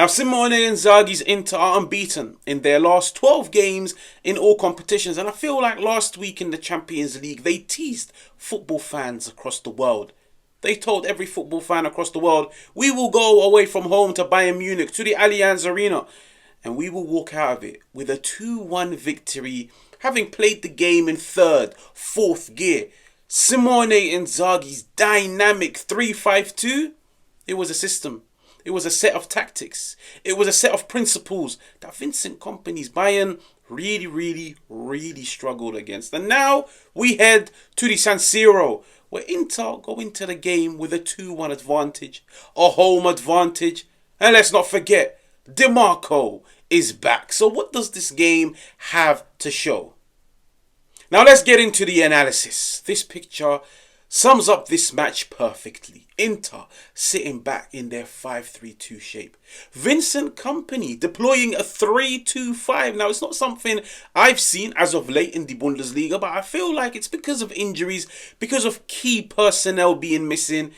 Now, Simone Inzaghi's Inter are unbeaten in their last 12 games in all competitions, and I feel like last week in the Champions League, they teased football fans across the world. They told every football fan across the world, we will go away from home to Bayern Munich, to the Allianz Arena, and we will walk out of it with a 2-1 victory, having played the game in third, fourth gear. Simone Inzaghi's dynamic 3-5-2, it was a system. It was a set of tactics. It was a set of principles that Vincent Kompany's Bayern really struggled against. And now we head to the San Siro, where Inter go into the game with a 2-1 advantage, a home advantage. And let's not forget, DiMarco is back. So what does this game have to show? Now let's get into the analysis. This picture sums up this match perfectly. Inter sitting back in their 5-3-2 shape. Vincent Kompany deploying a 3-2-5. Now, it's not something I've seen as of late in the Bundesliga, but I feel like it's because of injuries, because of key personnel being missing.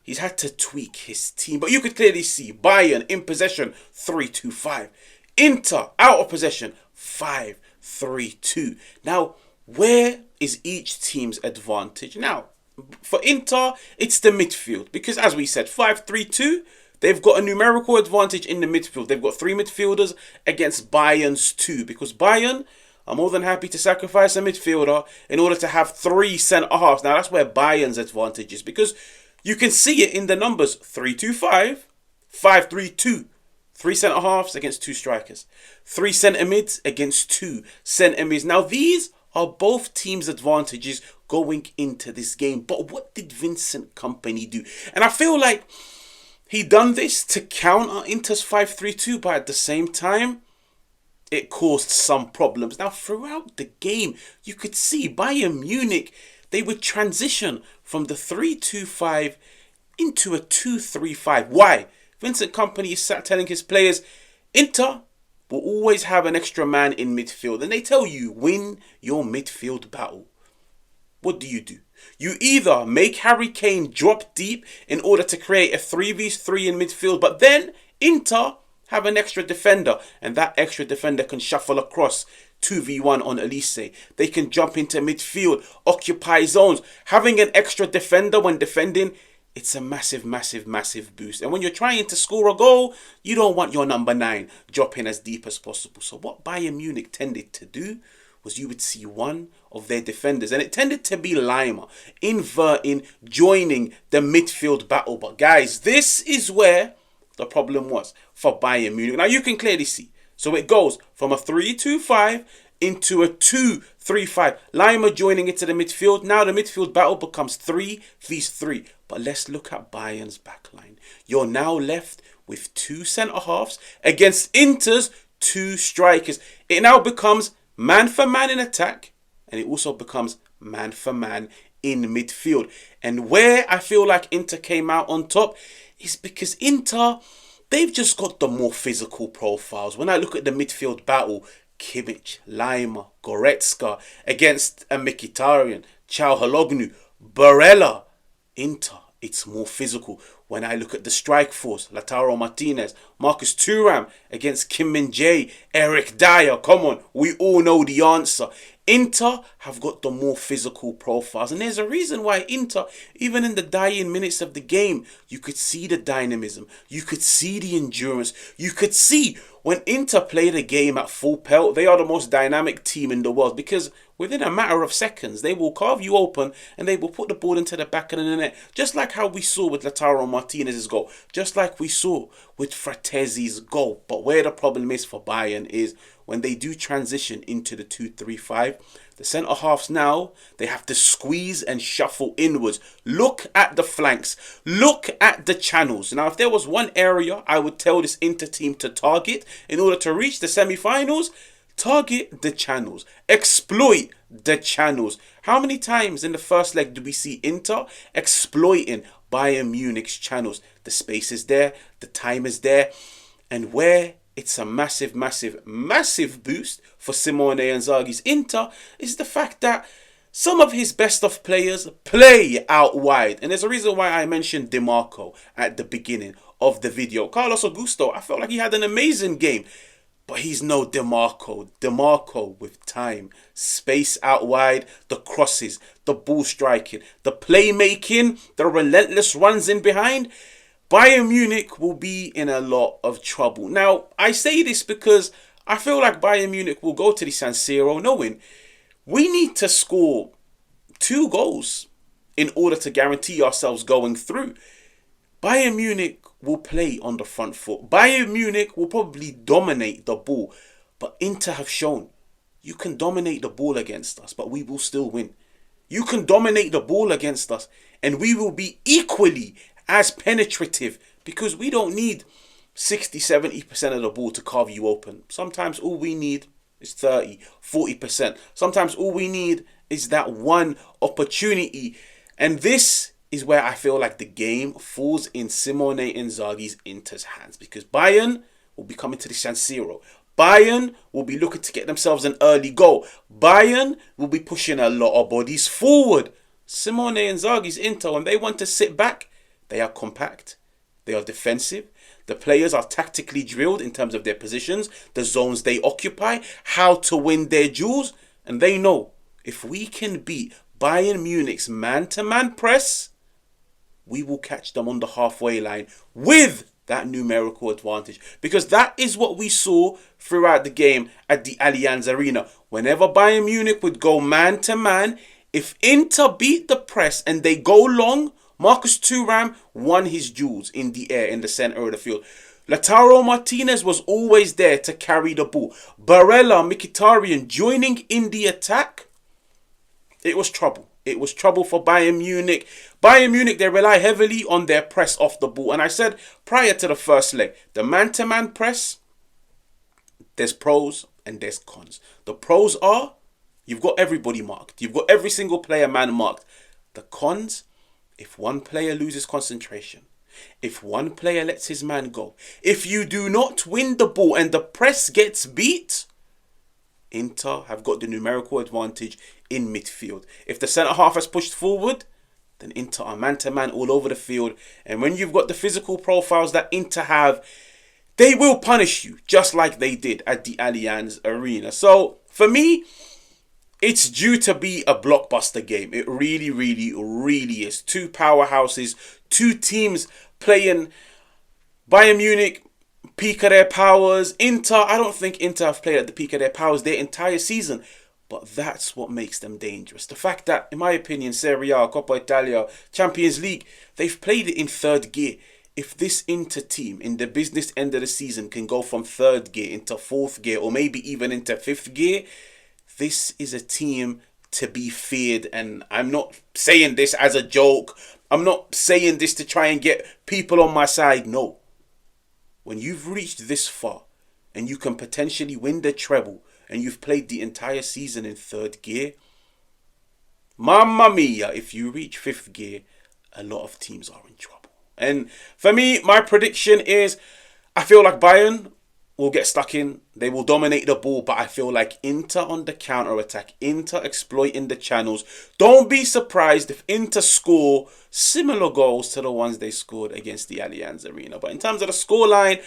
He's had to tweak his team. But you could clearly see Bayern in possession, 3-2-5. Inter out of possession, 5-3-2. Now, where is each team's advantage? Now, for Inter, it's the midfield. Because as we said, 5-3-2, they've got a numerical advantage in the midfield. They've got 3 midfielders against Bayern's 2. Because Bayern are more than happy to sacrifice a midfielder in order to have 3 centre-halves. Now, that's where Bayern's advantage is. Because you can see it in the numbers. 3-2-5, 5-3-2. 3 centre-halves against 2 strikers. 3 centre-mids against 2 centre-mids. Now, these are both teams' advantages going into this game. But what did Vincent Kompany do? And I feel like he done this to counter Inter's 5-3-2, but at the same time, it caused some problems. Now, throughout the game, you could see Bayern Munich, they would transition from the 3-2-5 into a 2-3-5. Why? Vincent Kompany is sat telling his players, Inter will always have an extra man in midfield. And they tell you, win your midfield battle. What do? You either make Harry Kane drop deep in order to create a 3v3 in midfield, but then Inter have an extra defender, and that extra defender can shuffle across 2v1 on Elise. They can jump into midfield, occupy zones. Having an extra defender when defending, it's a massive boost. And when you're trying to score a goal, you don't want your number 9 dropping as deep as possible. So what Bayern Munich tended to do was you would see one of their defenders, and it tended to be Lima, inverting, joining the midfield battle. But guys, this is where the problem was for Bayern Munich. Now you can clearly see. So it goes from a 3-2-5 into a 2-3-5. Lima joining into the midfield. Now the midfield battle becomes 3v3. But let's look at Bayern's backline. You're now left with 2 centre-halves against Inter's 2 strikers. It now becomes man for man in attack, and it also becomes man for man in midfield. And where I feel like Inter came out on top is because Inter, they've just got the more physical profiles. When I look at the midfield battle, Kimmich, Lima, Goretzka against a Mkhitaryan, Çalhanoğlu, Barella, Inter, it's more physical. When I look at the strike force, Lautaro Martínez, Marcus Thuram against Kim Min-jae, Eric Dyer, come on, we all know the answer. Inter have got the more physical profiles. And there's a reason why Inter, even in the dying minutes of the game, you could see the dynamism. You could see the endurance. You could see when Inter play the game at full pelt, they are the most dynamic team in the world. Because within a matter of seconds, they will carve you open and they will put the ball into the back of the net. Just like how we saw with Lautaro Martínez's goal. Just like we saw with Frattesi's goal. But where the problem is for Bayern is when they do transition into the 2-3-5, the centre-halves now, they have to squeeze and shuffle inwards. Look at the flanks. Look at the channels. Now, if there was one area I would tell this Inter team to target in order to reach the semi-finals, target the channels. Exploit the channels. How many times in the first leg do we see Inter exploiting Bayern Munich's channels? The space is there. The time is there. And where it's a massive boost for Simone Inzaghi's Inter is the fact that some of his best of players play out wide. And there's a reason why I mentioned DiMarco at the beginning of the video. Carlos Augusto, I felt like he had an amazing game. But he's no DeMarco. DeMarco with time. Space out wide, the crosses, the ball striking, the playmaking, the relentless runs in behind. Bayern Munich will be in a lot of trouble. Now, I say this because I feel like Bayern Munich will go to the San Siro knowing we need to score 2 goals in order to guarantee ourselves going through. Bayern Munich will play on the front foot. Bayern Munich will probably dominate the ball. But Inter have shown you can dominate the ball against us, but we will still win. You can dominate the ball against us, and we will be equally as penetrative because we don't need 60-70% of the ball to carve you open. Sometimes all we need is 30-40%. Sometimes all we need is that one opportunity. And this is where I feel like the game falls in Simone Inzaghi's Inter's hands, because Bayern will be coming to the San Siro. Bayern will be looking to get themselves an early goal. Bayern will be pushing a lot of bodies forward. Simone Inzaghi's Inter, when they want to sit back, they are compact. They are defensive. The players are tactically drilled in terms of their positions, the zones they occupy, how to win their duels. And they know if we can beat Bayern Munich's man-to-man press, we will catch them on the halfway line with that numerical advantage. Because that is what we saw throughout the game at the Allianz Arena. Whenever Bayern Munich would go man-to-man, if Inter beat the press and they go long, Marcus Thuram won his duels in the air, in the centre of the field. Lautaro Martínez was always there to carry the ball. Barella, Mkhitaryan joining in the attack. It was trouble. It was trouble for Bayern Munich. Bayern Munich, they rely heavily on their press off the ball. And I said prior to the first leg, the man-to-man press, there's pros and there's cons. The pros are, you've got everybody marked. You've got every single player man marked. The cons, if one player loses concentration, if one player lets his man go, if you do not win the ball and the press gets beat, Inter have got the numerical advantage in midfield. If the centre-half has pushed forward, then Inter are man-to-man all over the field. And when you've got the physical profiles that Inter have, they will punish you, just like they did at the Allianz Arena. So, for me, it's due to be a blockbuster game. It really, really, really is. 2 powerhouses, 2 teams playing. Bayern Munich, peak of their powers. Inter, I don't think Inter have played at the peak of their powers their entire season. But that's what makes them dangerous. The fact that, in my opinion, Serie A, Coppa Italia, Champions League, they've played it in 3rd gear. If this Inter team in the business end of the season can go from 3rd gear into 4th gear, or maybe even into 5th gear, this is a team to be feared. And I'm not saying this as a joke. I'm not saying this to try and get people on my side. No. When you've reached this far and you can potentially win the treble and you've played the entire season in 3rd gear, mamma mia, if you reach 5th gear, a lot of teams are in trouble. And for me, my prediction is, I feel like Bayern will get stuck in. They will dominate the ball, but I feel like Inter on the counter-attack, Inter exploiting the channels. Don't be surprised if Inter score similar goals to the ones they scored against the Allianz Arena. But in terms of the scoreline,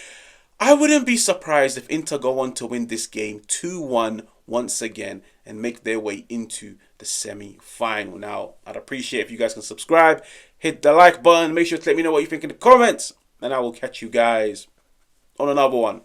I wouldn't be surprised if Inter go on to win this game 2-1 once again and make their way into the semi-final. Now, I'd appreciate if you guys can subscribe, hit the like button, make sure to let me know what you think in the comments, and I will catch you guys on another one.